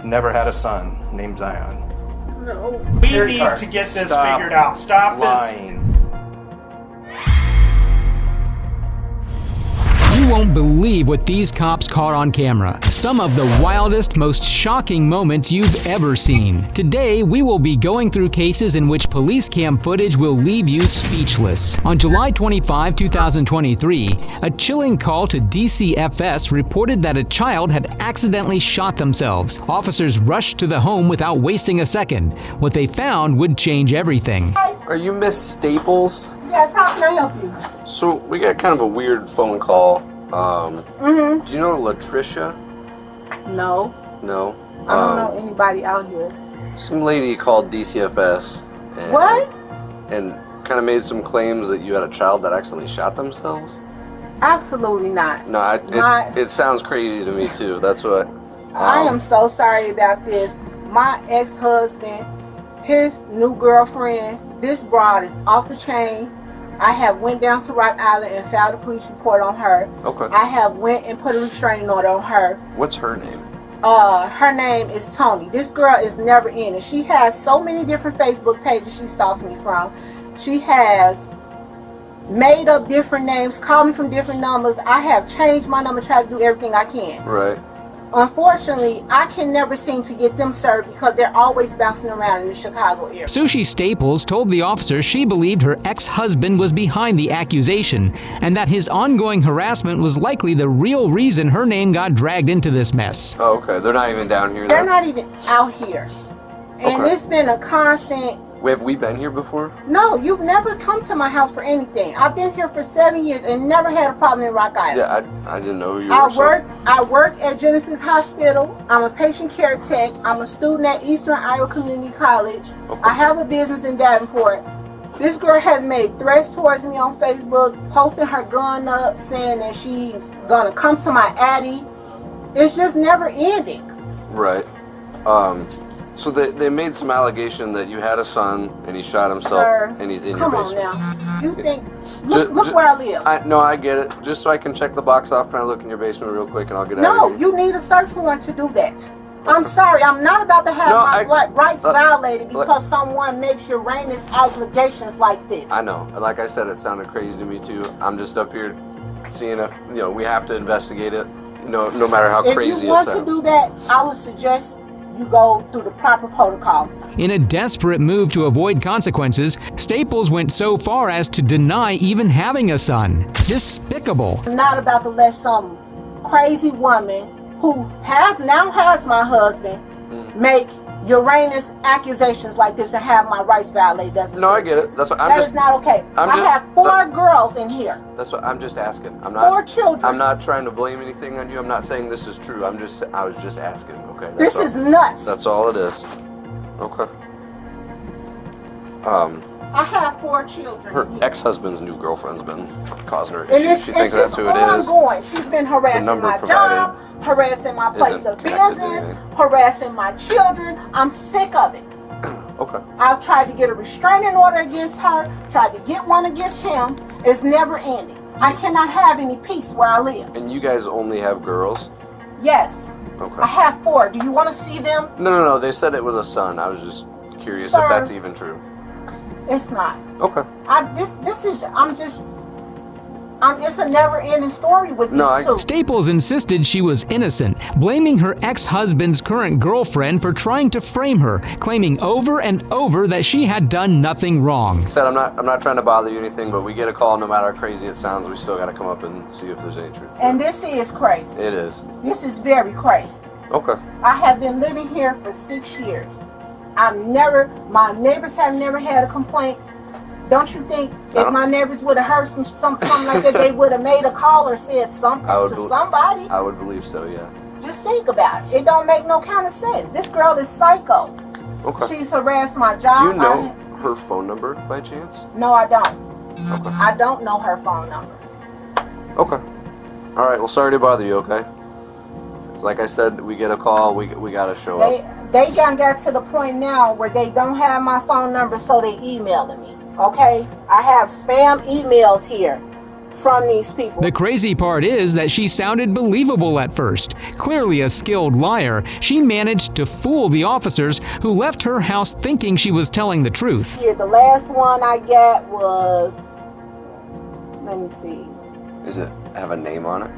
never had a son named Zion. No. We need to get this figured out. Stop lying. You won't believe what these cops caught on camera. Some of the wildest, most shocking moments you've ever seen. Today, we will be going through cases in which police cam footage will leave you speechless. On July 25, 2023, a chilling call to DCFS reported that a child had accidentally shot themselves. Officers rushed to the home without wasting a second. What they found would change everything. Are you Miss Staples? Yes, how can I help you? So we got kind of a weird phone call. Do you know Latricia? No. No. I don't know anybody out here. Some lady called DCFS. And, What? And kind of made some claims that you had a child that accidentally shot themselves. Absolutely not. No, it sounds crazy to me too. That's what. I am so sorry about this. My ex-husband, his new girlfriend, this broad is off the chain. I have went down to Rock Island and filed a police report on her. Okay. I have went and put a restraining order on her. What's her name? Her name is Tony. This girl is never in it. She has so many different Facebook pages she stalks me from. She has made up different names, called me from different numbers. I have changed my number, tried to do everything I can. Right. Unfortunately, I can never seem to get them served because they're always bouncing around in the Chicago area. Sushi Staples told the officer she believed her ex-husband was behind the accusation and that his ongoing harassment was likely the real reason her name got dragged into this mess. Oh, okay. They're not even down here. They're not even out here. And Okay. it's been a constant... Have we been here before? No, you've never come to my house for anything. I've been here for 7 years and never had a problem in Rock Island. Yeah, I didn't know you were. I work at Genesis Hospital. I'm a patient care tech. I'm a student at Eastern Iowa Community College. Okay. I have a business in Davenport. This girl has made threats towards me on Facebook, posting her gun up, saying that she's gonna come to my addy. It's just never ending. Right. So they made some allegation that you had a son and he shot himself. Sir, and he's in come your on basement. now. You think, look where I live. No, I get it. Just so I can check the box off, can I look in your basement real quick and I'll get out No, of here? you need a search warrant to do that. I'm sorry, I'm not about to have my rights violated because someone makes Uranus allegations like this. I know. Like I said, it sounded crazy to me too. I'm just up here seeing if, we have to investigate it, no matter how crazy it sounds. If you want to do that, I would suggest you go through the proper protocols. In a desperate move to avoid consequences, Staples went so far as to deny even having a son. Despicable. I'm not about to let some crazy woman who now has my husband make Uranus accusations like this and have my rights violated. No, I get it. That's what That is not okay. I have 4 girls in here. That's what I'm just asking. I'm not 4 children. I'm not trying to blame anything on you. I'm not saying this is true. I was just asking. Okay. This is nuts. That's all it is. Okay. I have 4 children. Her ex-husband's new girlfriend's been causing her And issues. She thinks that's who it is. ongoing. She's been harassing my job, harassing my place of business, harassing my children. I'm sick of it. Okay. I've tried to get a restraining order against her, tried to get one against him. It's never ending. I cannot have any peace where I live. And you guys only have girls? Yes. Okay. I have 4. Do you want to see them? No. They said it was a son. I was just curious if that's even true. It's not. Okay. It's a never-ending story with these two. Staples insisted she was innocent, blaming her ex-husband's current girlfriend for trying to frame her, claiming over and over that she had done nothing wrong. I said I'm not trying to bother you or anything, but we get a call, no matter how crazy it sounds, we still got to come up and see if there's any truth. And this is crazy. It is. This is very crazy. Okay. I have been living here for 6 years. My neighbors have never had a complaint. Don't you think if my neighbors would have heard something like that, they would have made a call or said something to somebody? I would believe so, yeah. Just think about it. It don't make no kind of sense. This girl is psycho. Okay. She's harassed my job. Do you know her phone number by chance? No, I don't. Okay. I don't know her phone number. Okay. All right. Well, sorry to bother you. Okay. Like I said, we get a call. We gotta show up. They got to the point now where they don't have my phone number, so they emailing me. Okay, I have spam emails here from these people. The crazy part is that she sounded believable at first. Clearly a skilled liar, she managed to fool the officers who left her house thinking she was telling the truth. Here, the last one I got was, let me see. Does it have a name on it?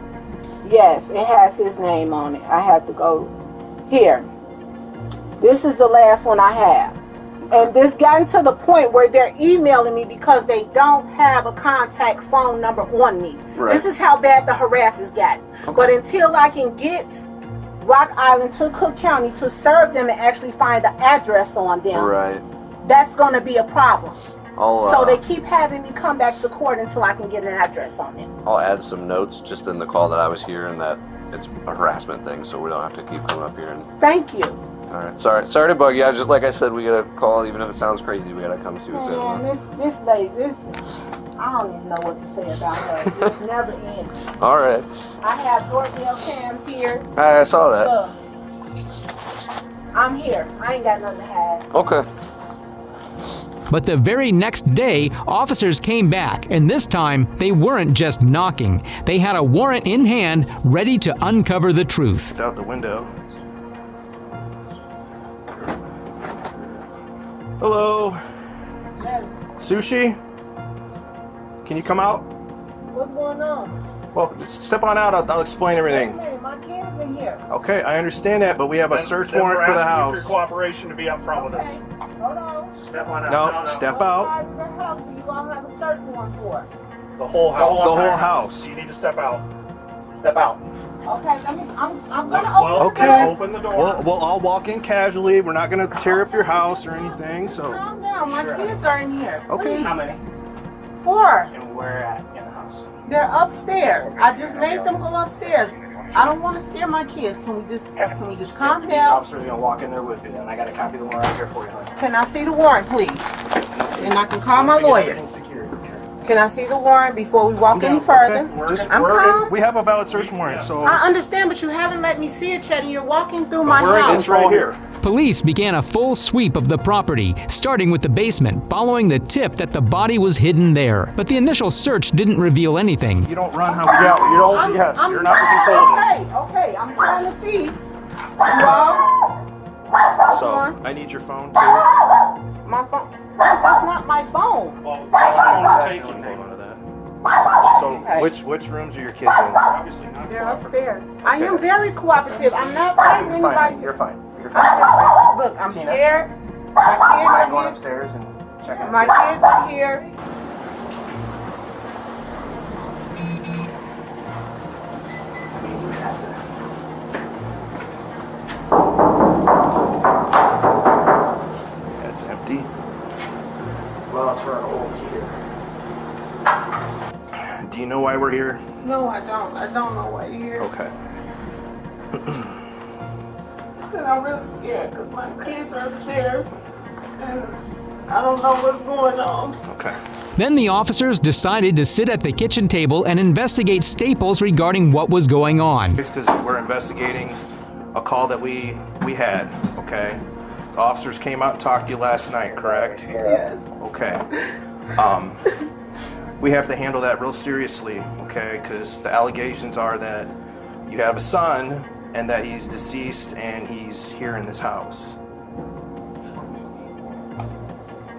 Yes, it has his name on it. I have to go here. This is the last one I have. And this gotten to the point where they're emailing me because they don't have a contact phone number on me. Right. This is how bad the harass has gotten. Okay. But until I can get Rock Island to Cook County to serve them and actually find the address on them, Right. that's going to be a problem. So they I'll keep having me come back to court until I can get an address on them. add some notes just in the call that I was hearing that it's a harassment thing, so we don't have to keep coming up here and. Thank you. All right, sorry to bug you. I just, like I said, we gotta call, even if it sounds crazy. We gotta come see what's going Man, on. this lady, I don't even know what to say about her. It's never ending. All right, I have doorbell cams here. I saw that. So, I'm here. I ain't got nothing to hide. Okay. But the very next day, officers came back, and this time they weren't just knocking. They had a warrant in hand, ready to uncover the truth. Out the window. Hello, Yes. sushi? Can you come out? What's going on? Well, just step on out. I'll explain everything. Hey, my kid's in here. Okay, I understand that, but we have a search Then warrant we're for the asking you house. for your cooperation to be up front with us. Hold on. So step on out. No, step What out. size of the house do you all have a search warrant for? The whole house. The whole entire house. You need to step out. Step out. Okay, I'm gonna Well, open the Okay. door. Open the door. Well, I'll walk in casually. We're not going to tear up your house or anything, so. Calm down. My kids are in here. Okay. Please. How many? 4. And where at in the house? They're upstairs. I just made them go upstairs. I don't want to scare my kids. Can we just calm These down? officers are gonna walk in there with you. Then I got a copy of the warrant out here for you. Honey. Can I see the warrant, please? And I can call my Once we get lawyer. everything secured. Can I see the warrant before we walk any Okay. further? I'm we're calm. we have a valid search warrant, so. I understand, but you haven't let me see it, Chet, and you're walking through my We're in house. it's right here. Police began a full sweep of the property, starting with the basement, following the tip that the body was hidden there. But the initial search didn't reveal anything. You don't run how Yeah, you don't. You're not in control of this. Okay, I'm trying to see. You all? So, on. I need your phone too. My phone. That's not my phone. Well, the phone is taken. Hold on to that. So, Okay. which rooms are your kids in? Obviously not. They're upstairs. I am very cooperative. I'm not fighting You're fine. anybody. You're fine. You're I'm fine. just, look, I'm Tina. scared. My kids I'm are going here. upstairs and checking. My kids are here. It's empty. Well, it's for an old heater. Do you know why we're here? No, I don't. I don't know why you're here. Okay. And I'm really scared because my kids are upstairs and I don't know what's going on. Okay. Then the officers decided to sit at the kitchen table and investigate Staples regarding what was going on. Because we're investigating a call that we had, okay? The officers came out and talked to you last night, correct? Yes. Okay. We have to handle that real seriously, okay? Because the allegations are that you have a son and that he's deceased and he's here in this house.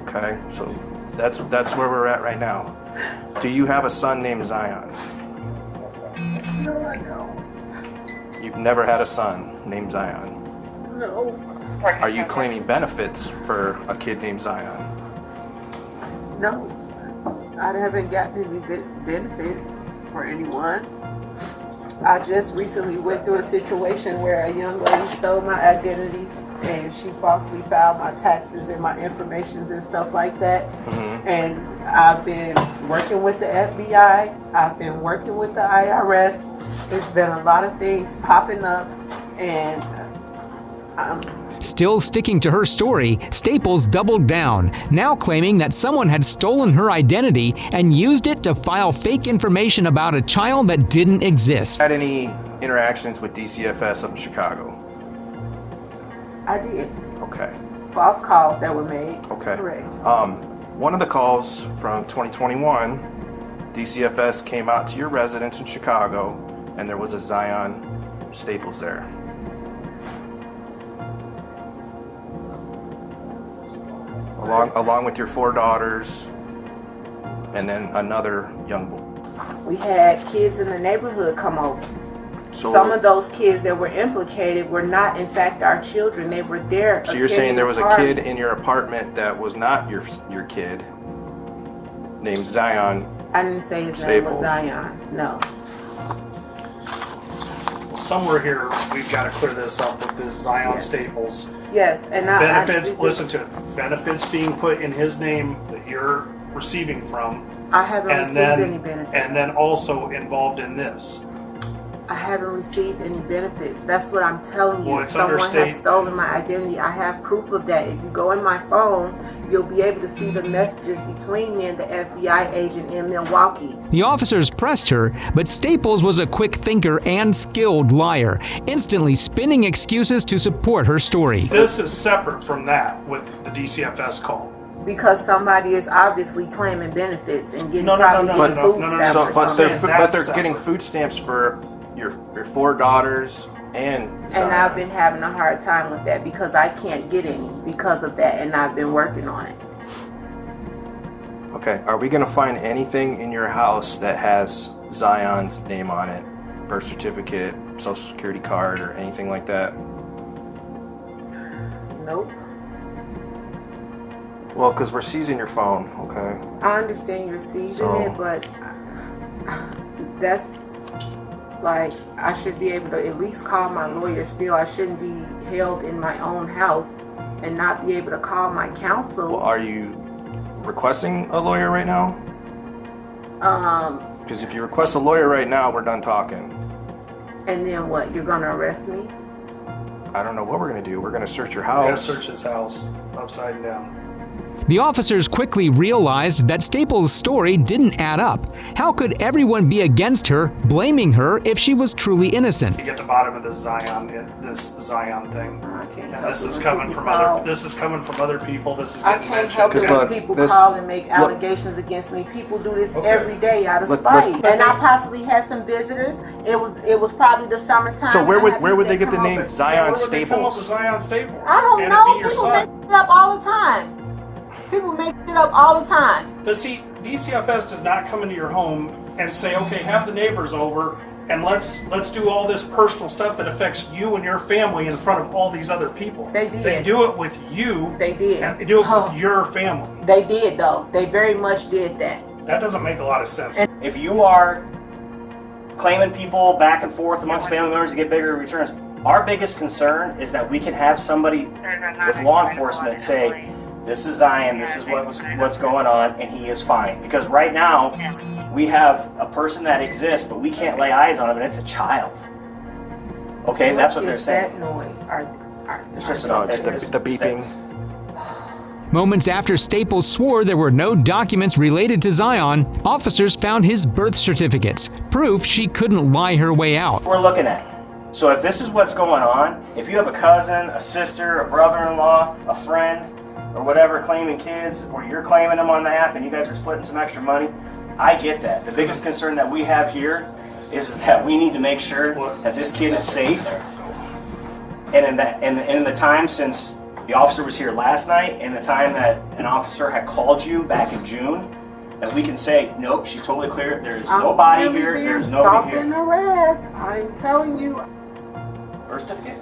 Okay, so that's where we're at right now. Do you have a son named Zion? No, I don't. You've never had a son named Zion. No. Are you claiming benefits for a kid named Zion? No. I haven't gotten any benefits for anyone. I just recently went through a situation where a young lady stole my identity and she falsely filed my taxes and my information and stuff like that. Mm-hmm. And I've been working with the FBI. I've been working with the IRS. It's been a lot of things popping up and Still sticking to her story, Staples doubled down, now claiming that someone had stolen her identity and used it to file fake information about a child that didn't exist. Had any interactions with DCFS up in Chicago? I did. Okay. False calls that were made. Okay. Correct. One of the calls from 2021 DCFS came out to your residence in Chicago, and there was a Zion Staples there. Along with your 4 daughters, and then another young boy. We had kids in the neighborhood come over. So, Some of those kids that were implicated were not, in fact, our children. They were there. so you're saying there was a attending kid in your apartment that was not your kid, named Zion. I didn't say his name was Staples. Zion. No. Well, somewhere here, we've got to clear this up with this Zion Yes. Staples. Yes, and Benefits, listen to it. Benefits being put in his name that you're receiving from. I haven't And received then, any benefits. and then also involved in this. I haven't received any benefits. That's what I'm telling you. Well, it's Someone understate- has stolen my identity. I have proof of that. If you go in my phone, you'll be able to see the messages between me and the FBI agent in Milwaukee. The officers pressed her, but Staples was a quick thinker and skilled liar, instantly spinning excuses to support her story. This is separate from that with the DCFS call. Because somebody is obviously claiming benefits and getting No, no, probably no, getting no, food no, no, stamps no. or But something. they're That's getting separate. food stamps for your 4 daughters and Zion. And I've been having a hard time with that because I can't get any because of that, and I've been working on it. Okay, are we gonna find anything in your house that has Zion's name on it? Birth certificate, social security card, or anything like that? Nope. Well, because we're seizing your phone, okay? I understand you're seizing So- it, but that's like, I should be able to at least call my lawyer still. I shouldn't be held in my own house and not be able to call my counsel. Well, are you requesting a lawyer right now? Because if you request a lawyer right now, we're done talking. And then what? You're gonna arrest me? I don't know what we're gonna do. We're gonna search your We're gonna house. search his house upside down. The officers quickly realized that Staples' story didn't add up. How could everyone be against her, blaming her if she was truly innocent? To get to the bottom of this Zion thing. I can't And help this it is when coming people from call. other. This is coming from other people. This is I getting can't mentioned. help it Because when look, people this- call and make look- allegations against me. People do this Okay. every day out of Look, spite. look- And I possibly had some visitors. It was probably the summertime. So where and I would had where would people they get that the come name over. Zion Where would they come up with Staples? Zion Staples? I don't And know. it be your People son. make it up all the time. People make it up all the time. But see, DCFS does not come into your home and say, okay, have the neighbors over and let's do all this personal stuff that affects you and your family in front of all these other people. They did. They do it with you. They did. And they do it Oh. with your family. They did though. They very much did that. That doesn't make a lot of sense. If you are claiming people back and forth amongst family members to get bigger returns, our biggest concern is that we can have somebody with law enforcement say, this is Zion, this is what's going on, and he is fine. Because right now, we have a person that exists, but we can't lay eyes on him, and it's a child. Okay, that's what they're is saying. that noise? It's just No, an it's the it's- beeping. Moments after Staples swore there were no documents related to Zion, officers found his birth certificates, proof she couldn't lie her way out. We're looking at. So if this is what's going on, if you have a cousin, a sister, a brother-in-law, a friend, or whatever claiming kids, or you're claiming them on the app and you guys are splitting some extra money, I get that. The biggest concern that we have here is that we need to make sure that this kid is safe. And in the time since the officer was here last night and the time that an officer had called you back in June, that we can say, nope, she's totally clear. There's nobody really here. being There's stalked nobody and here. harassed. I'm telling you. Birth certificate?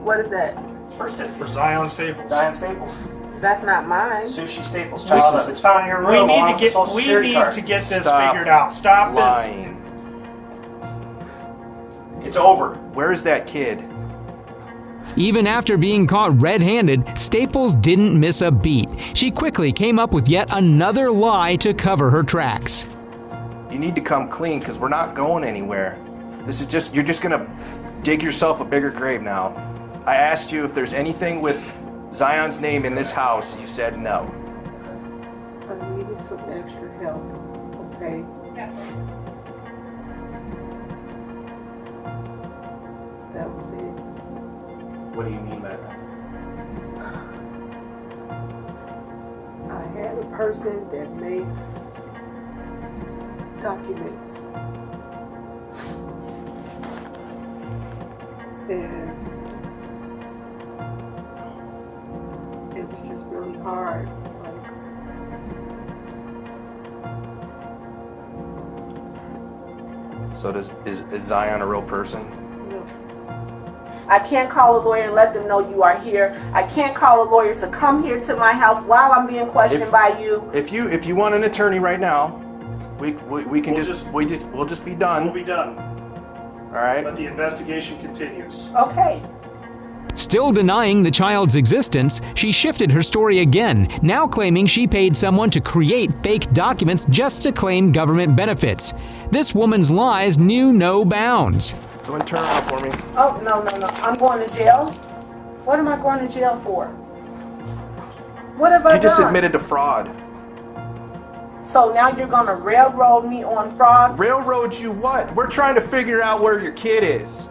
What is that? Birth certificate. For Zion Staples. Zion Staples. That's not mine. Sushi Staples. Child up. It's found in your We room. need along to with get the Social Security card. this Stop figured out. Stop this. lying. It's over. Where's that kid? Even after being caught red-handed, Staples didn't miss a beat. She quickly came up with yet another lie to cover her tracks. You need to come clean because we're not going anywhere. This is just, you're just gonna dig yourself a bigger grave now. I asked you if there's anything with Zion's name in this house. You said no. I needed some extra help. Okay. That was it. What do you mean by that? I had a person that makes documents. And it was just really hard. So is Zion a real person? I can't call a lawyer and let them know you are here. I can't call a lawyer to come here to my house while I'm being questioned by you. If you want an attorney right now, we can we'll just be done. We'll be done. All right. But the investigation continues. Okay. Still denying the child's existence, she shifted her story again, now claiming she paid someone to create fake documents just to claim government benefits. This woman's lies knew no bounds. Go and turn around for me. Oh, no. I'm going to jail. What am I going to jail for? What have I done? You just admitted to fraud. So now you're going to railroad me on fraud? Railroad you what? We're trying to figure out where your kid is.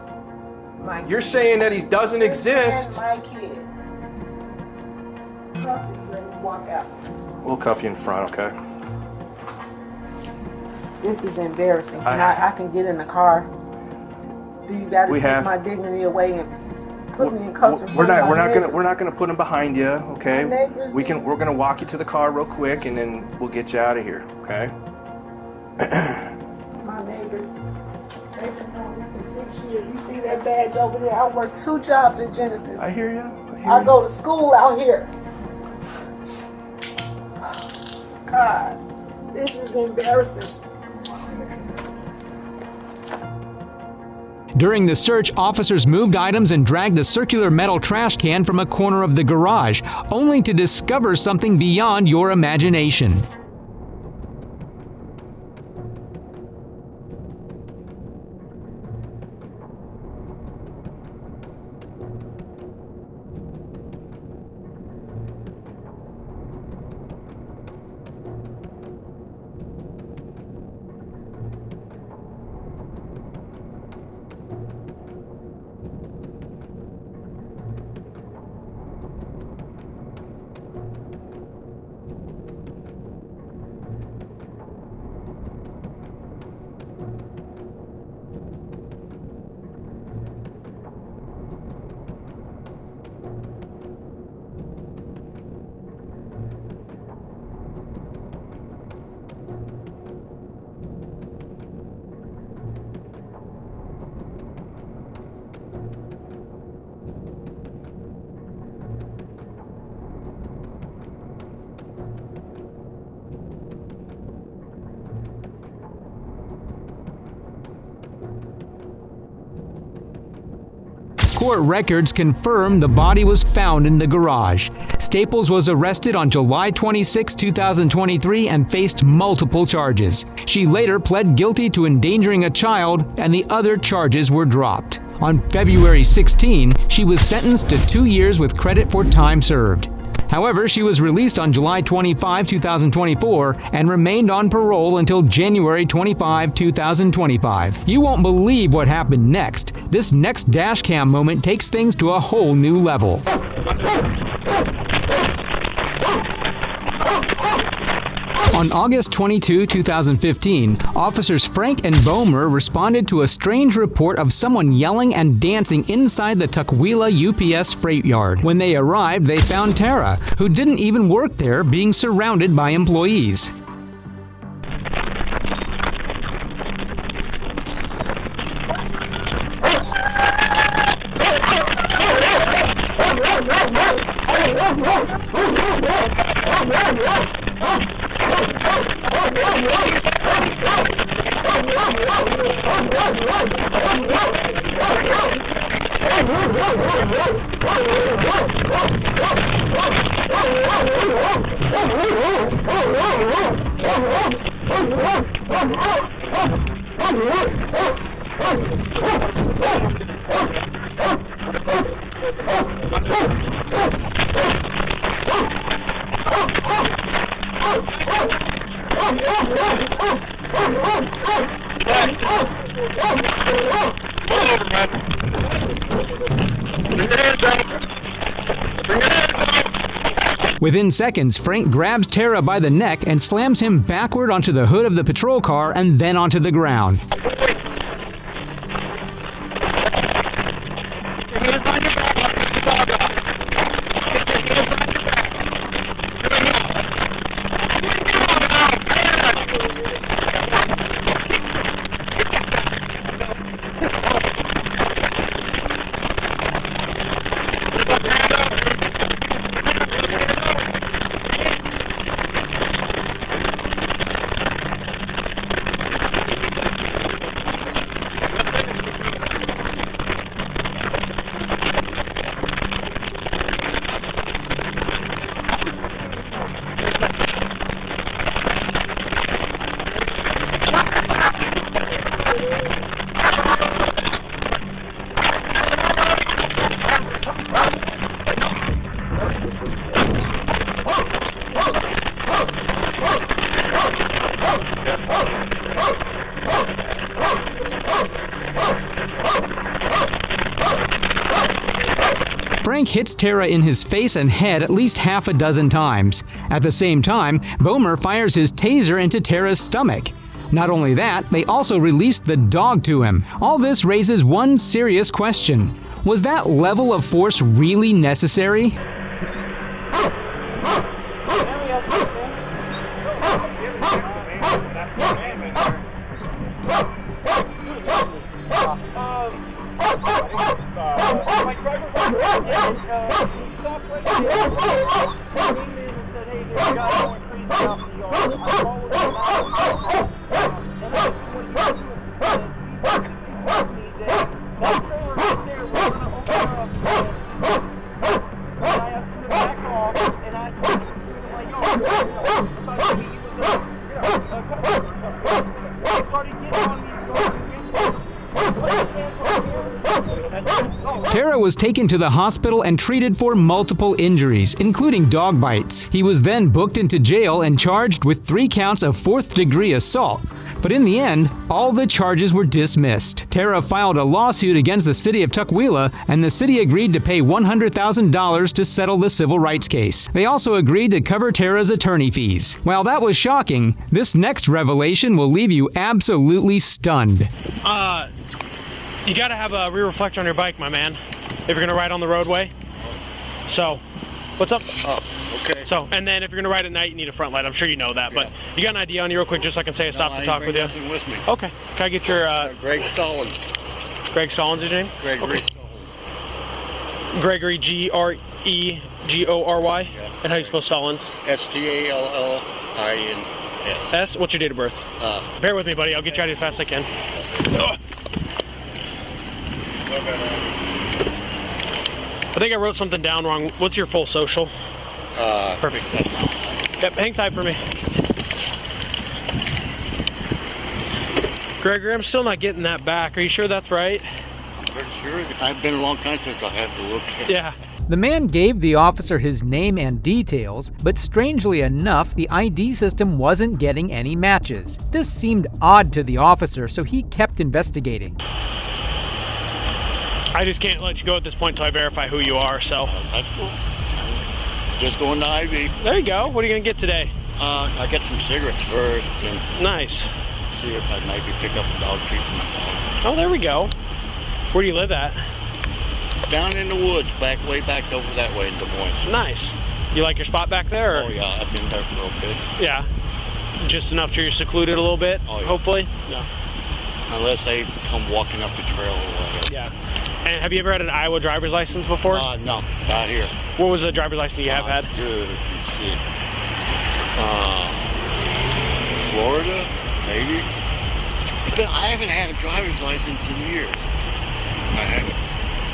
You're saying that he doesn't exist. My kid. Cuff you, let me walk out. We'll cuff you in front, okay? This is embarrassing. I can get in the car. Do you got to take my dignity away and put me in cuffs? We're not gonna put him behind you, okay? We're gonna walk you to the car real quick and then we'll get you out of here, okay? My neighbors. They've been knowing me for 6 years. You see that badge over there? I work 2 jobs at Genesis. I hear you. I go to school out here. God, this is embarrassing. During the search, officers moved items and dragged a circular metal trash can from a corner of the garage, only to discover something beyond your imagination. Court records confirm the body was found in the garage. Staples was arrested on July 26, 2023 and faced multiple charges. She later pled guilty to endangering a child and the other charges were dropped. On February 16, she was sentenced to 2 years with credit for time served. However, she was released on July 25, 2024 and remained on parole until January 25, 2025. You won't believe what happened next. This next dash cam moment takes things to a whole new level. On August 22, 2015, officers Frank and Bomer responded to a strange report of someone yelling and dancing inside the Tukwila UPS freight yard. When they arrived, they found Tara, who didn't even work there, being surrounded by employees. Within seconds, Frank grabs Tara by the neck and slams him backward onto the hood of the patrol car and then onto the ground. Frank hits Tara in his face and head at least half a dozen times. At the same time, Bomer fires his taser into Tara's stomach. Not only that, they also released the dog to him. All this raises one serious question. Was that level of force really necessary? Tara was taken to the hospital and treated for multiple injuries, including dog bites. He was then booked into jail and charged with 3 counts of 4th-degree assault. But in the end, all the charges were dismissed. Tara filed a lawsuit against the city of Tukwila, and the city agreed to pay $100,000 to settle the civil rights case. They also agreed to cover Tara's attorney fees. While that was shocking, this next revelation will leave you absolutely stunned. You gotta have a rear reflector on your bike, my man, if you're gonna ride on the roadway. So, what's up? Oh, okay. So, and then if you're gonna ride at night, you need a front light. I'm sure you know that, but you got an ID on you real quick, just so I can say a stop to talk with you? With me. Okay. Can I get your, Greg Stallings. Greg Stallings is your name? Gregory Stallings. Gregory, Gregory. Yeah. And how do you spell Stallings? Stallins. S? What's your date of birth? Bear with me, buddy. I'll get you out of here as fast as I can. I think I wrote something down wrong. What's your full social? Perfect. Yep, hang tight for me. Gregory, I'm still not getting that back. Are you sure that's right? Pretty sure. I've been a long time since I had to look at it. Yeah. The man gave the officer his name and details, but strangely enough, the ID system wasn't getting any matches. This seemed odd to the officer, so he kept investigating. I just can't let you go at this point until I verify who you are, so. That's cool. Just going to Ivy. There you go. What are you going to get today? I get some cigarettes first and Nice. see if I maybe pick up a dog treat for my dog. Oh, there we go. Where do you live at? Down in the woods, way back over that way in Des Moines. Nice. You like your spot back there? Or? Oh yeah, I've been there for a bit. Yeah. Just enough to you're secluded a little bit, Oh, yeah. hopefully? No. Unless they come walking up the trail or whatever. Yeah. And have you ever had an Iowa driver's license before? No, not here. What was the driver's license you have had? Good. Let's see. Florida, maybe. But I haven't had a driver's license in years. I haven't.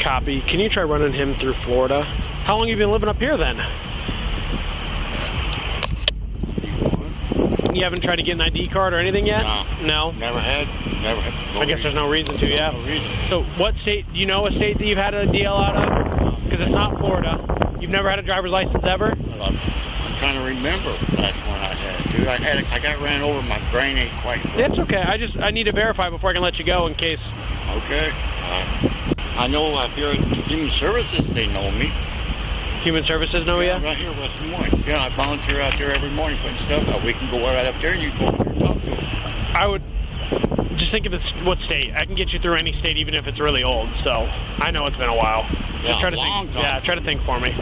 Copy. Can you try running him through Florida? How long have you been living up here then? You haven't tried to get an ID card or anything yet? No. No? Never had. Never had. No I guess there's no reason to, yeah. No reason. So what state, do you know a state that you've had a DL out of? Because it's not Florida. You've never had a driver's license ever? Well, I'm trying to remember that one I had, dude. I got ran over. My brain ain't quite. It's okay. I need to verify before I can let you go in case. Okay. I know up here at Human Services, they know me. Human Services know Yeah, you? right here, West Des Moines. Yeah, I volunteer out there every morning putting stuff out. We can go right up there and you can go up there and talk to them. I would just think of what state. I can get you through any state, even if it's really old. So I know it's been a while. Just Yeah, try to long think. time. Yeah, try to think for me.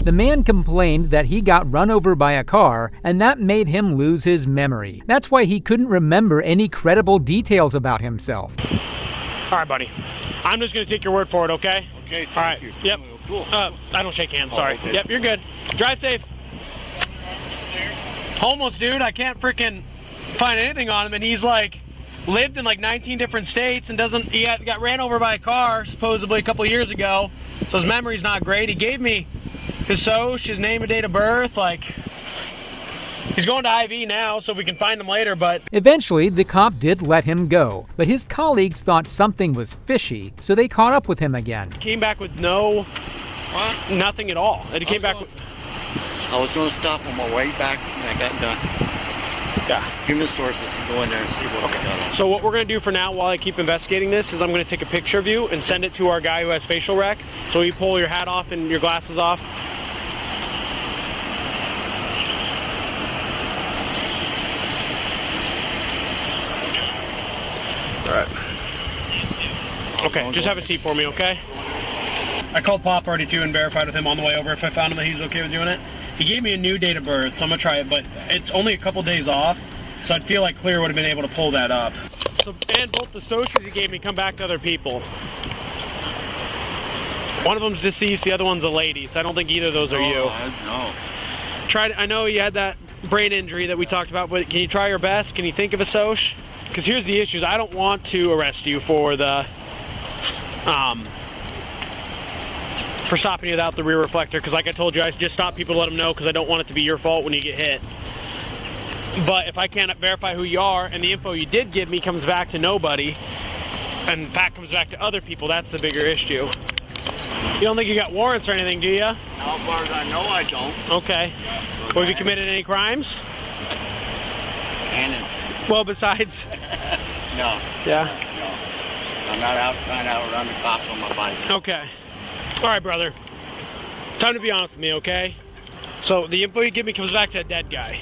The man complained that he got run over by a car, and that made him lose his memory. That's why he couldn't remember any credible details about himself. All right, buddy. I'm just going to take your word for it, okay? Okay, thank All right. you. Yep. Cool. I don't shake hands, sorry. okay. Yep, you're good. Drive safe. Homeless dude, I can't freaking find anything on him, and he's like lived in like 19 different states and got ran over by a car supposedly a couple years ago, so his memory's not great. He gave me his SOCH, his name and date of birth, like he's going to IV now, so we can find him later, but Eventually, the cop did let him go, but his colleagues thought something was fishy, so they caught up with him again. came back with What? nothing at all. And he came back with, I was going to stop on my way back and I got done. yeah. Human Sources and go in there and see what they got on. So what we're going to do for now while I keep investigating this is I'm going to take a picture of you and send it to our guy who has facial rec. So you pull your hat off and your glasses off. All right. Okay, just have a seat for me, okay? I called Pop already too and verified with him on the way over if I found him that he's okay with doing it. He gave me a new date of birth, so I'm gonna try it, but it's only a couple days off, so I'd feel like Clear would have been able to pull that up. So, and both the socials he gave me come back to other people. One of them's deceased, the other one's a lady, so I don't think either of those are you. No. I know you had that brain injury that we talked about, but can you try your best? Can you think of a SOCH? Because here's the issues. I don't want to arrest you for the for stopping you without the rear reflector, because like I told you, I just stop people to let them know because I don't want it to be your fault when you get hit. But if I can't verify who you are and the info you did give me comes back to nobody, and in fact comes back to other people, that's the bigger issue. You don't think you got warrants or anything, do you? As far as I know, I don't. Okay. Well, have you committed any crimes? And Well, besides... no. Yeah. No. I'm not out trying to outrun the cops on my bike. Okay. All right, brother. Time to be honest with me, okay? So the info you give me comes back to a dead guy.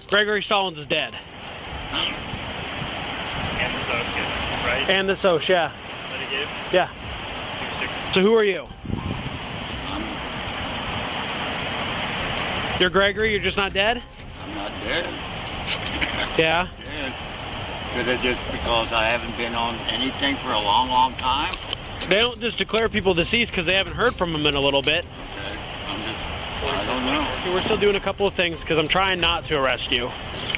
Gregory Stallings is dead. And the SOCH, right? And the SOCH, yeah. That he gave? Yeah. 2-6. So who are you? You're Gregory, you're just not dead? I'm not dead. Yeah. Dead. Could it just because I haven't been on anything for a long, long time? They don't just declare people deceased because they haven't heard from them in a little bit. Okay. I don't know. We're still doing a couple of things because I'm trying not to arrest you.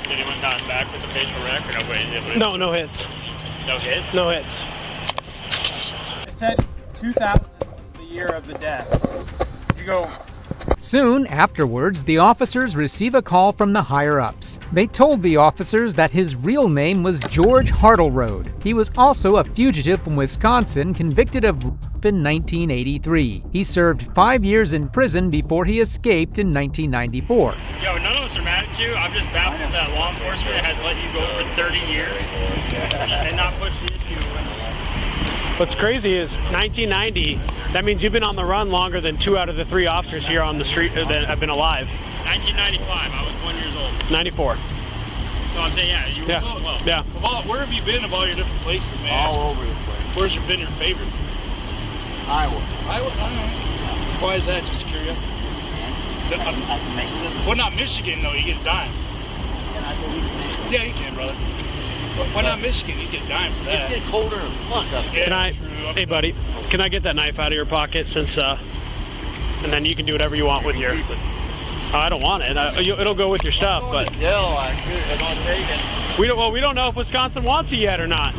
Did anyone gotten back with the facial rec or nobody? No, no hits. No hits? No hits. I said 2000 was the year of the death. Did you go... Soon afterwards, the officers receive a call from the higher-ups. They told the officers that his real name was George Hartleroad. He was also a fugitive from Wisconsin convicted of rape in 1983. He served 5 years in prison before he escaped in 1994. Yo, none of us are mad at you. I'm just baffled that law enforcement has let you go for 30 years and not push the issue. What's crazy is 1990, that means you've been on the run longer than 2 out of the 3 officers here on the street that have been alive. 1995, I was 1 year old. 94. No, I'm saying, yeah, you were well. Yeah. Where have you been of all your different places, man? All over the place. Where's been your favorite? Iowa. Iowa? Why is that? Just curious. I can make it. Well, not Michigan, though. You get a dime. Yeah, you can, brother. Why not Michigan? You get a dime for that. It gets colder than fuck up here. Can I, hey buddy, can I get that knife out of your pocket since, and then you can do whatever you want with your, I don't want it. It'll go with your stuff, but. Yeah, I could. I'll take it. We don't know if Wisconsin wants it yet or not.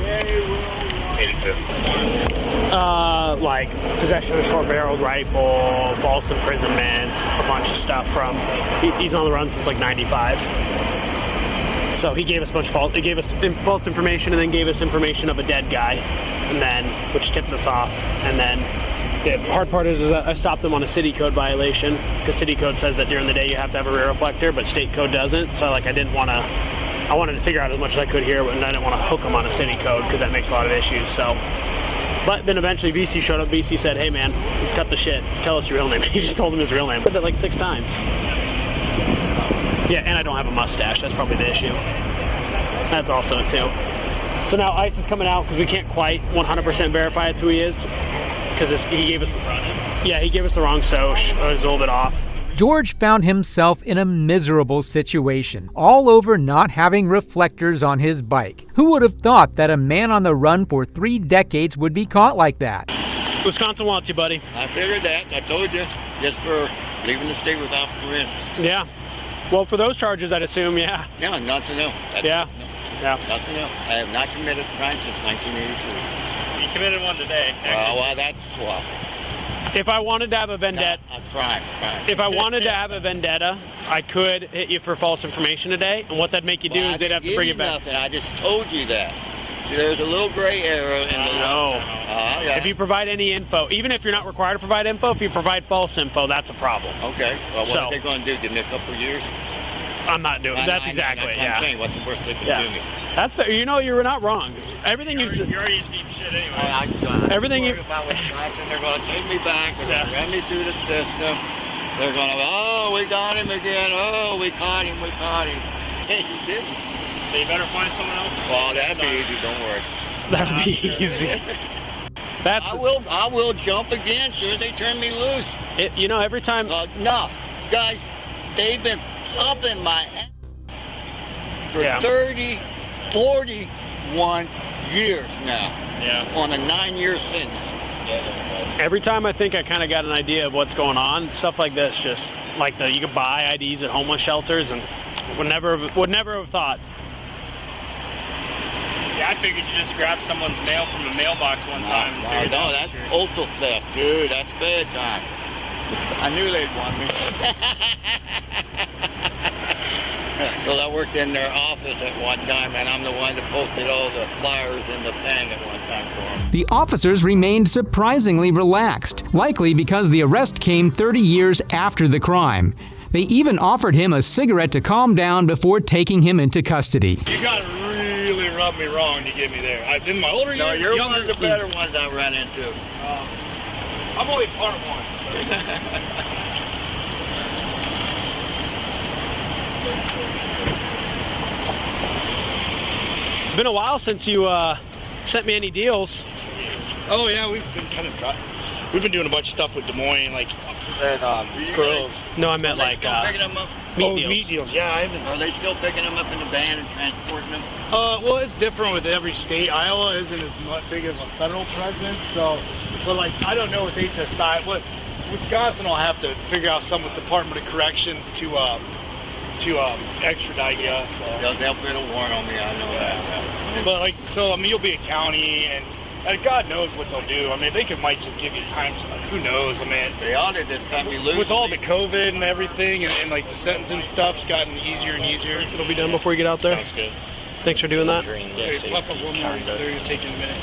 Like possession of a short-barreled rifle, false imprisonment, a bunch of stuff from. He's on the run since like '95. So he gave us a bunch of false. He gave us false information, and then gave us information of a dead guy, and then which tipped us off. And then the hard part is that I stopped them on a city code violation because city code says that during the day you have to have a rear reflector, but state code doesn't. So like I wanted to figure out as much as I could here, and I didn't want to hook them on a city code because that makes a lot of issues. So But then eventually VC showed up. VC said, hey man, cut the shit. Tell us your real name. He just told him his real name. I did that like 6 times. Yeah, and I don't have a mustache. That's probably the issue. That's also it too. So now ICE is coming out because we can't quite 100% verify it's who he is. Because he gave us the wrong. Yeah, he gave us the wrong SOCH. It was a little bit off. George found himself in a miserable situation, all over not having reflectors on his bike. Who would have thought that a man on the run for 3 decades would be caught like that? Wisconsin wants you, buddy. I figured that. I told you. Just for leaving the state without permission. Yeah. Well, for those charges, I'd assume, yeah. Yeah, nothing else. Yeah. Yeah. Nothing else. I have not committed a crime since 1982. You committed one today. Well, that's swap. If I wanted to have a vendetta, A crime. if I wanted to have a vendetta, I could hit you for false information today. And what that'd make you do is they'd have to bring it back. Nothing. I just told you that. See, there's a little gray area in the No. Yeah. If you provide any info, even if you're not required to provide info, if you provide false info, that's a problem. Okay. Well, what So- are they going to do? Give me a couple of years? I'm not doing. That's exactly it. I'm Yeah. saying, what's the worst they can Yeah. do me? That's fair. You know, you're not wrong. Everything you said. You're already in deep shit anyway. Everything you- about Wisconsin, they're going to take me back. They're going to Yeah. run me through the system. They're going to, oh, we got him again. Oh, we caught him. Hey, you didn't. So you better find someone else. Well, that'd be easy. Don't worry. That'd be easy. That's I will jump again as soon as they turn me loose. it. You know, every time. No, guys, they've been pumping my ass for Yeah. 41 years now. Yeah. On a 9-year sentence. Every time I think I kind of got an idea of what's going on, stuff like this, just like you could buy IDs at homeless shelters, and would never have thought. Yeah, I figured you just grabbed someone's mail from a mailbox one time. and figured No, out that's that you're- postal theft, dude. That's bad time. I knew they'd want me. Well, I worked in their office at one time, and I'm the one that posted all the flyers in the thing at one time for them. The officers remained surprisingly relaxed, likely because the arrest came 30 years after the crime. They even offered him a cigarette to calm down before taking him into custody. You gotta really rub me wrong to get me there. In my older No, years, you're younger, one of the better ones I ran into. I'm only part of one. So. It's been a while since you sent me any deals. Oh yeah, we've been we've been doing a bunch of stuff with Des Moines, like at Grove. No, I meant Are they like still picking them up? meat deals. Meat deals. Yeah, I haven't. Are they still picking them up in the van and transporting them? Well, it's different with every state. Iowa isn't as much big of a federal presence, so. But like, I don't know with HSI. What Wisconsin will have to figure out some with Department of Corrections to extradite you. So. They'll put a warrant on me. I know that. But like, so I mean, you'll be a county, and God knows what they'll do. I mean, they might just give you time. Who knows? I mean, They ought to just cut me loose. with all the COVID and everything, and like the sentencing stuff's gotten easier and easier. It'll be done before you get out there. Sounds good. Thanks for doing that. Hey, pop up one more. They're taking a minute.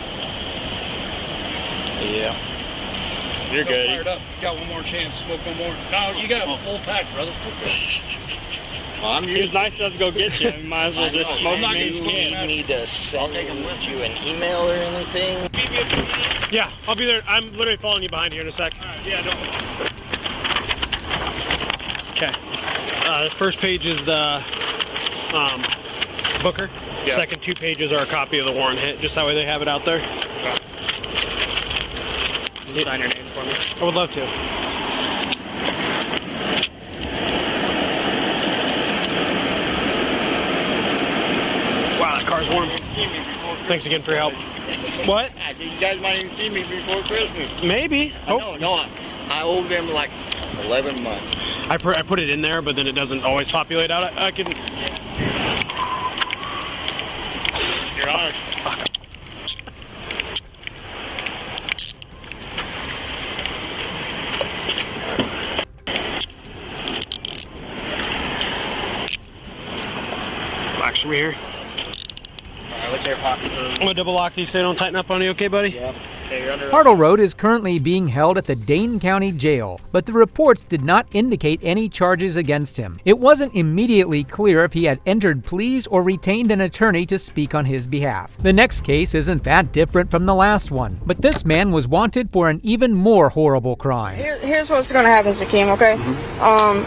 Yeah. You're Go good. fired up. Got one more chance. Smoke one more. No, you got a full pack, brother. Well, I'm He was used. nice enough to go get you. You might as well I just know. smoke I'm not me. gonna smoke that. Me to send you an email or anything? Yeah, I'll be there. I'm literally following you behind here in a sec. Yeah, don't. Okay. The first page is the Booker. Yeah. Second 2 pages are a copy of the warrant hit, just that way they have it out there. Can you sign your name for me? I would love to. Wow, that car's warm. Thanks again for your help. What? You guys might even see me before Christmas. Maybe. I owe them like 11 months. I put it in there, but then it doesn't always populate out. I can. Your Honor. Box from here. Alright, let's hear pockets. I'm gonna double lock these so they don't tighten up on you, okay, buddy? Yep. Yeah, you're under Hartleroad is currently being held at the Dane County Jail, but the reports did not indicate any charges against him. It wasn't immediately clear if he had entered pleas or retained an attorney to speak on his behalf. The next case isn't that different from the last one, but this man was wanted for an even more horrible crime. Here's what's going to happen, Sakim, okay?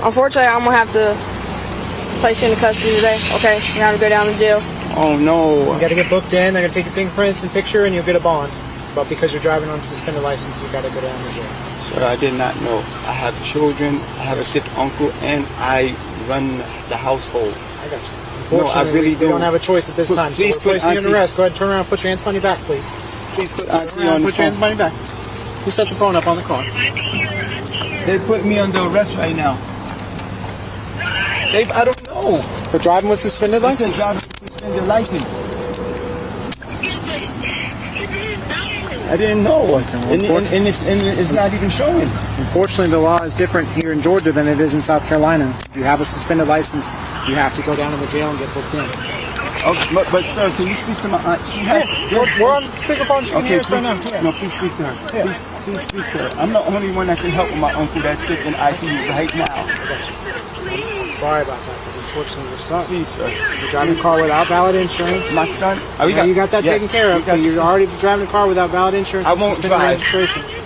Unfortunately, I'm going to have to place you into custody today, okay? You have to go down to jail. Oh, no. You got to get booked in. They're going to take your fingerprints and picture, and you'll get a bond. But because you're driving on a suspended license, you got to go down to jail. Sir, I did not know. I have children, I have a sick uncle, and I run the household. I got you. No, I really we don't have a choice at this time. Please so we're placing you Auntie. in arrest. Go ahead and turn around and put your hands behind your back, please. Please put Auntie on the Put your hands phone. behind your back. Who set the phone up on the car? They put me under arrest right now. I don't know. For driving with suspended license? Driving with suspended license. I didn't know. And it's not even showing. Unfortunately, the law is different here in Georgia than it is in South Carolina. If you have a suspended license, you have to go down to the jail and get booked in. Okay, but sir, can you speak to my aunt? She has. We're on speakerphone. She can hear us right now. No, please speak to her. Please speak to her. I'm the only one that can help with my uncle that's sick in ICU right now. Sorry about that, but unfortunately, we're stuck. Please, sir. You're driving a car without valid insurance. My son. You got that taken care of. But you're already driving a car without valid insurance. I won't drive.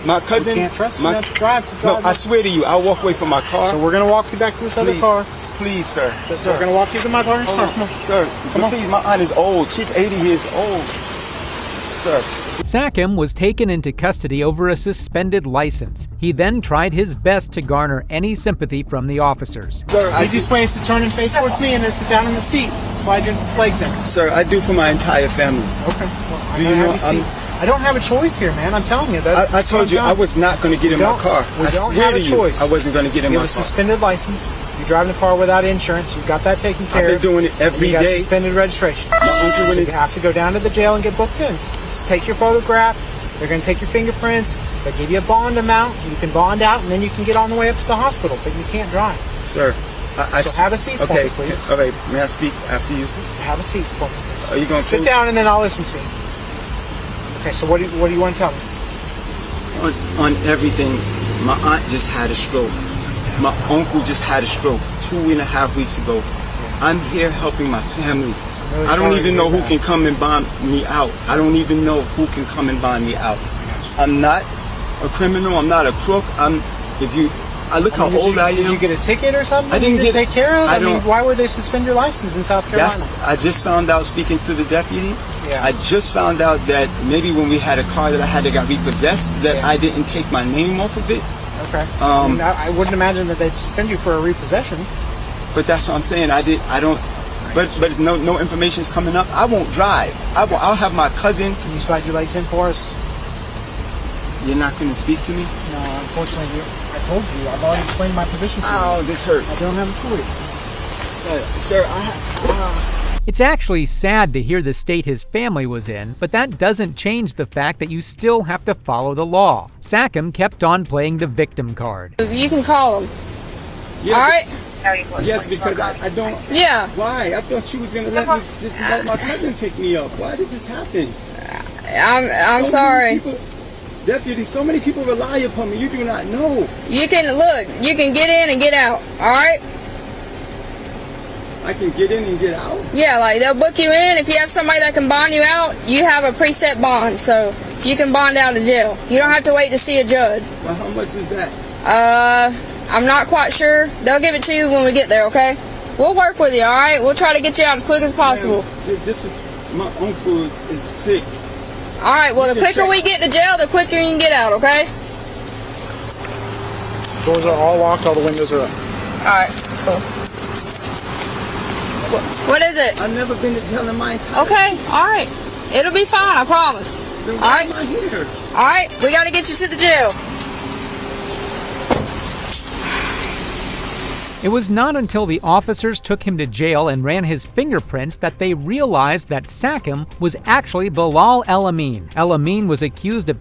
My cousin. We can't trust you to drive. No, I swear to you, I'll walk away from my car. So we're gonna walk you back to this other car. Please, sir. So we're gonna walk you to my partner's car. Come on, sir. Come on. Please, my aunt is old. She's 80 years old. Sir. Sackham was taken into custody over a suspended license. He then tried his best to garner any sympathy from the officers. Sir, easiest way is to turn and face towards me and then sit down in the seat. Slide your legs in. Sir, I do for my entire family. Okay. Well, do you know? I don't have a choice here, man. I'm telling you. I told you I was not going to get in my car. We don't have a choice. I wasn't going to get in my car. You have a suspended license. You're driving a car without insurance. You've got that taken care of. I've been doing it every day. You got day. Suspended registration. So you have to go down to the jail and get booked in. Just take your photograph. They're going to take your fingerprints. They give you a bond amount. You can bond out, and then you can get on the way up to the hospital. But you can't drive. Sir, so have a seat for me, please. All right. May I speak after you? Have a seat for me, please. Are you going to sit down, and then I'll listen to you. Okay. So what do you want to tell me? On everything, my aunt just had a stroke. My uncle just had a stroke 2.5 weeks ago. I'm here helping my family. I don't even know who can come and bond me out. I don't even know who can come and bond me out. I'm not a criminal. I'm not a crook. I look how old I am. Did you get a ticket or something? I didn't get take care of. I mean, why would they suspend your license in South Carolina? I just found out speaking to the deputy. Yeah. I just found out that maybe when we had a car that I had that got repossessed, that I didn't take my name off of it. Okay. I wouldn't imagine that they'd suspend you for a repossession. But that's what I'm saying. I don't. But it's no information's coming up. I won't drive. I'll have my cousin. Can you slide your legs in for us? You're not going to speak to me? No, unfortunately, I told you. I've already explained my position to you. Oh, this hurts. I don't have a choice. Sir, It's actually sad to hear the state his family was in, but that doesn't change the fact that you still have to follow the law. Sackham kept on playing the victim card. You can call them. Yeah, all right? Yes, because I don't. Yeah. Why? I thought you was gonna let my cousin pick me up. Why did this happen? I'm sorry. Deputy, so many people rely upon me. You do not know. You can get in and get out. All right. I can get in and get out? Yeah, like they'll book you in. If you have somebody that can bond you out, you have a preset bond, so you can bond out of jail. You don't have to wait to see a judge. Well, how much is that? I'm not quite sure. They'll give it to you when we get there, okay? We'll work with you, all right? We'll try to get you out as quick as possible. This is, my uncle is sick. All right, well, the quicker we get to jail, the quicker you can get out, okay? Doors are all locked, all the windows are up. All right, cool. What is it? I've never been to jail in my entire life. Okay, all right. It'll be fine, I promise. Then all why right? am I here? All right, we got to get you to the jail. It was not until the officers took him to jail and ran his fingerprints that they realized that Sackham was actually Bilal El Amin. El Amin was accused of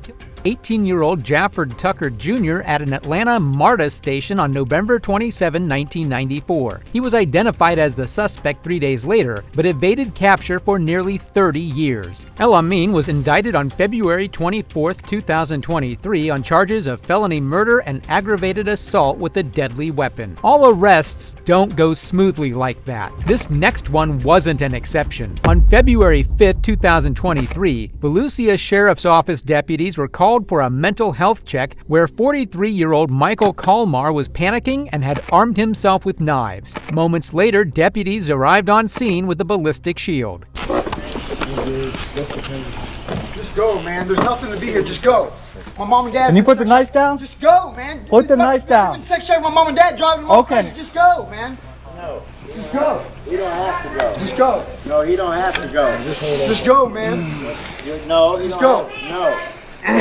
18-year-old Jafford Tucker Jr. at an Atlanta MARTA station on November 27, 1994. He was identified as the suspect 3 days later, but evaded capture for nearly 30 years. El Amin was indicted on February 24, 2023 on charges of felony murder and aggravated assault with a deadly weapon. All arrests don't go smoothly like that. This next one wasn't an exception. On February 5, 2023, Volusia Sheriff's Office deputies were called for a mental health check where 43-year-old Michael Kalmar was panicking and had armed himself with knives. Moments later, deputies arrived on scene with a ballistic shield. Just go, man. There's nothing to be here. Just go. My mom and dad. Can you put the knife down? Just go, man. Put the knife down. Section my mom and dad driving them Okay. Just go, man. No. Just go. You don't have to go. Just go. No, you don't have to go. Just go, man. No, you Just don't go. No. They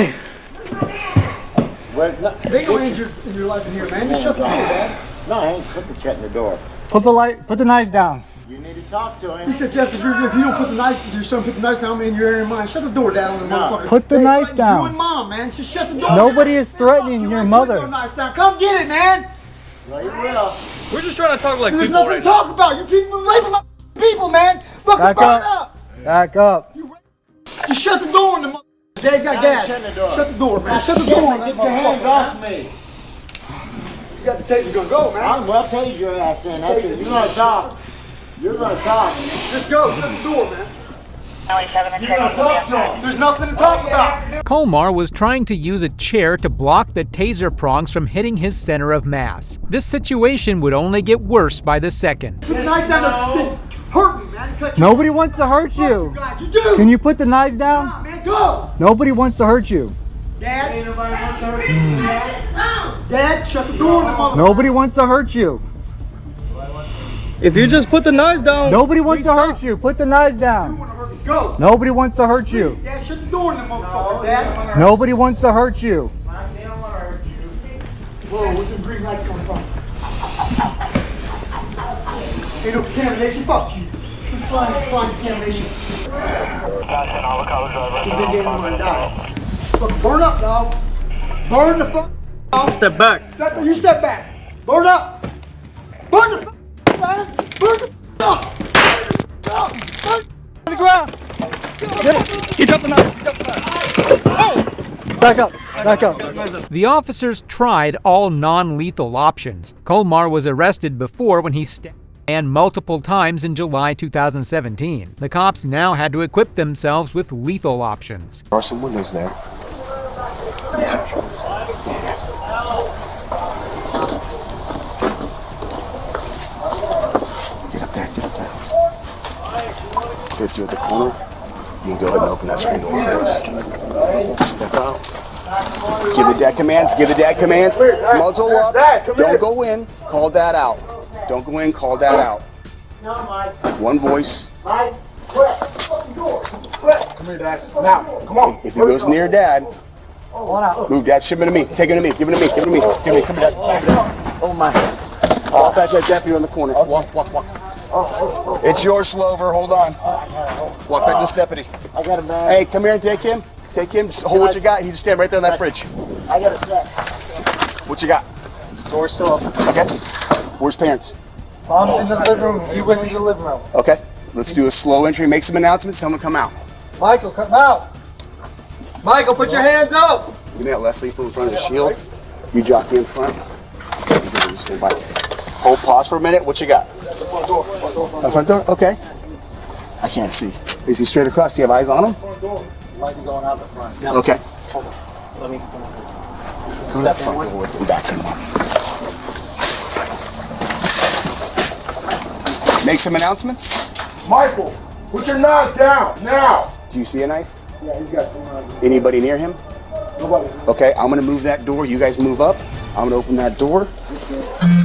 ain't gonna end your life in here, man. Just shut the door, Dad. No, I ain't put the check in the door. Put the knives down. You need to talk to him. He said, Jess, if you don't put the knife, your son put the knife down in your area of mine. Shut the door, Dad, on the motherfucker. Put the knife down. You and Mom, man. Just shut the door. Nobody is threatening your mother. Put the knife down. Come get it, man. Well, you will. We're just trying to talk like There's people nothing right to talk about. You people raping my people, man. Fucking Back burn up. up. Back up. Just shut the door on the motherfucker. Dad's got gas. Shut the door, man. Shut the door on that Get your hands off me. You got the taser gun. Go, man. I'm well tase your ass in. That's it. You're gonna talk. You're gonna talk. Just go. Shut the door, man. You're gonna talk to him. There's nothing to talk about. Kalmar was trying to use a chair to block the taser prongs from hitting his center of mass. This situation would only get worse by the second. Put the knife down there. Hurt me, man. Cut you. Nobody wants to hurt you. God, you do. Can you put the knives down? Nah, man, go. Nobody wants to hurt you. Dad. Ain't nobody wants to hurt you. Dad, shut the door on the motherfucker. Nobody wants to hurt you. If you just put the knives down. Nobody wants to hurt you. Put the knives down. Go. Nobody wants to hurt you. Dad, shut the door on the motherfucker, Dad. Nobody wants to hurt you. Whoa, where's the green lights coming from? Ain't no contamination. Fuck you. Fine contamination. You big game wanna die. Fucking burn up, dog. Burn the fuck up. Step back. You step back. Burn up. Burn the fuck up, man. Burn the fuck up. Burn On the ground. He dropped the knife. Back up. Back up. The officers tried all non-lethal options. Kalmar was arrested before when he stabbed a man multiple times in July 2017. The cops now had to equip themselves with lethal options. There are some windows there. Get up there, get up there. Get you at the corner. You can go ahead and open that screen door for us. Step out. Give the dad commands, give the dad commands. Muzzle up. Don't go in. Call dad out. Don't go in, call dad out. One voice. Come here, Dad. Now, come on. If he goes near dad, move dad, ship him to me. Take him to me. Give him to me. Give him to me. Give me. Come here, dad. Oh my. Walk back that deputy on the corner. Walk. It's yours, Slover. Hold on. Walk back to this deputy. I got a bag. Hey, come here and take him. Take him. Just hold what you got. You just stand right there on that fridge. I got a set. What you got? Door's still open. Okay. Where's parents? Mom's in the living room. You went into the living room. Okay. Let's do a slow entry. Make some announcements. Tell them to come out. Michael, come out. Michael, put your hands up. Give me that less lethal in front of the shield. You jockey in front. You can just stand by. Hold. Pause for a minute. What you got? Front door. The front door? Okay. I can't see. Is he straight across? Do you have eyes on him? Front door. Might be going out the front. Okay. Hold on. Let me come on. Go to that front door with him. Back him up. Make some announcements. Michael, put your knife down now. Do you see a knife? Yeah, he's got 2 knives. Anybody near him? Nobody. Okay, I'm gonna move that door. You guys move up. I'm gonna open that door.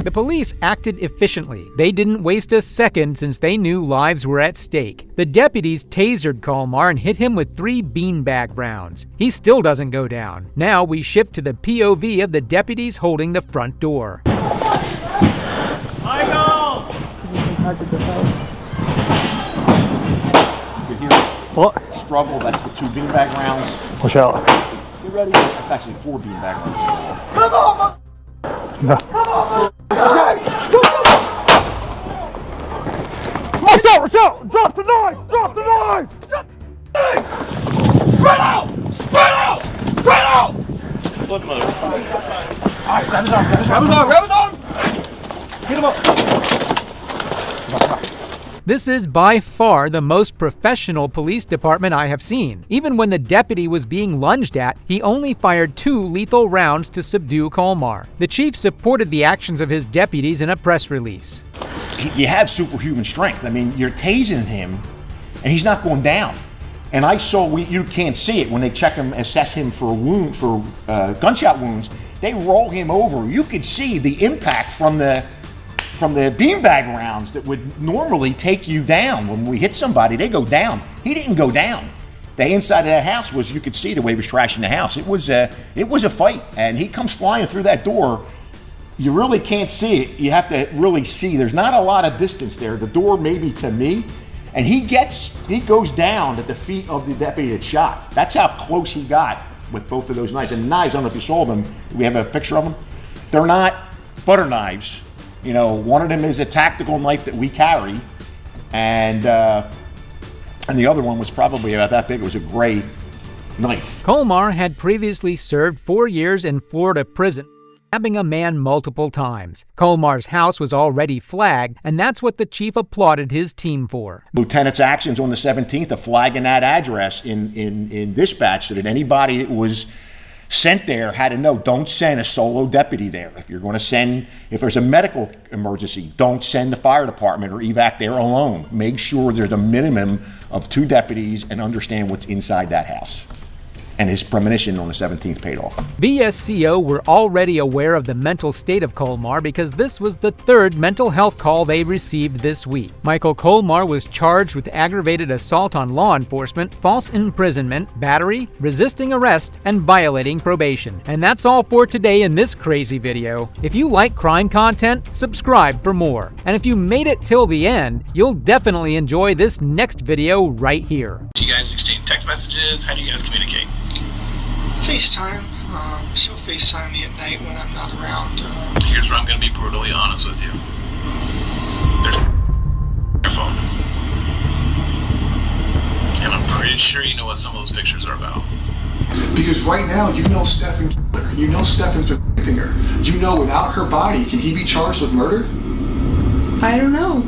The police acted efficiently. They didn't waste a second since they knew lives were at stake. The deputies tasered Kalmar and hit him with 3 beanbag rounds. He still doesn't go down. Now we shift to the POV of the deputies holding the front door. Michael! You can hear What? struggle. That's the 2 beanbag rounds. Watch out. ready? That's actually 4 beanbag runs. Come on! No. Come on! Watch out! Drop the knife! Drop the knife! Drop the knife! Spread out! Spread out! Spread out! What mother? Alright, grab his arm, grab his arm, grab his arm! Get him up! This is by far the most professional police department I have seen. Even when the deputy was being lunged at, he only fired 2 lethal rounds to subdue Colmar. The chief supported the actions of his deputies in a press release. You have superhuman strength. I mean, you're tasing him, and he's not going down. And I saw, you can't see it when they check him, assess him for gunshot wounds. They roll him over. You could see the impact from the beanbag rounds that would normally take you down. When we hit somebody, they go down. He didn't go down. The inside of that house was, you could see the way he was trashing the house. It was a fight, and he comes flying through that door. You really can't see it. You have to really see. There's not a lot of distance there. The door maybe to me, and he goes down at the feet of the deputy that shot. That's how close he got with both of those knives. And the knives, I don't know if you saw them. We have a picture of them. They're not butter knives. You know, one of them is a tactical knife that we carry, and the other one was probably about that big. It was a gray knife. Colmar had previously served 4 years in Florida prison, stabbing a man multiple times. Colmar's house was already flagged, and that's what the chief applauded his team for. Lieutenant's actions on the 17th of flagging that address in dispatch so that anybody that was sent there had to know, don't send a solo deputy there. If you're going to send, if there's a medical emergency, don't send the fire department or evac there alone. Make sure there's a minimum of 2 deputies and understand what's inside that house. And his premonition on the 17th paid off. BSCO were already aware of the mental state of Colmar because this was the 3rd mental health call they received this week. Michael Colmar was charged with aggravated assault on law enforcement, false imprisonment, battery, resisting arrest, and violating probation. And that's all for today in this crazy video. If you like crime content, subscribe for more. And if you made it till the end, you'll definitely enjoy this next video right here. Do you guys exchange text messages? How do you guys communicate? FaceTime. She'll FaceTime me at night when I'm not around. Here's where I'm going to be brutally honest with you. There's your phone. And I'm pretty sure you know what some of those pictures are about. Because right now, you know Stephen killed her. You know Stephen's been raping her. You know without her body, can he be charged with murder? I don't know.